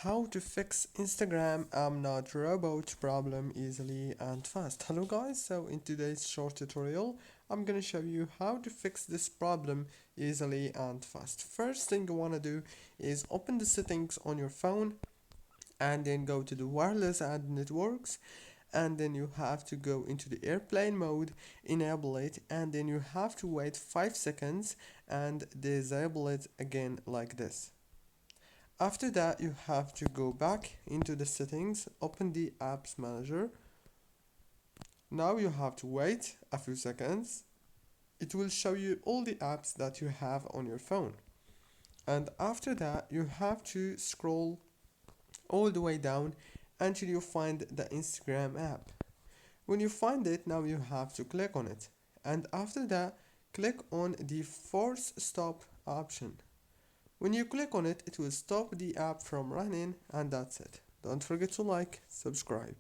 How to fix Instagram I'm not robot problem easily and fast. Hello guys, so in today's short tutorial I'm gonna show you how to fix this problem easily and fast. First thing you wanna do is open the settings on your phone and then go to the wireless and networks, and then you have to go into the airplane mode, enable it, and then you have to wait 5 seconds and disable it again like this. After that, you have to go back into the settings, open the apps manager. Now you have to wait a few seconds. It will show you all the apps that you have on your phone. And after that, you have to scroll all the way down until you find the Instagram app. When you find it, now you have to click on it. And after that, click on the force stop option. When you click on it, it will stop the app from running, and that's it. Don't forget to like, subscribe.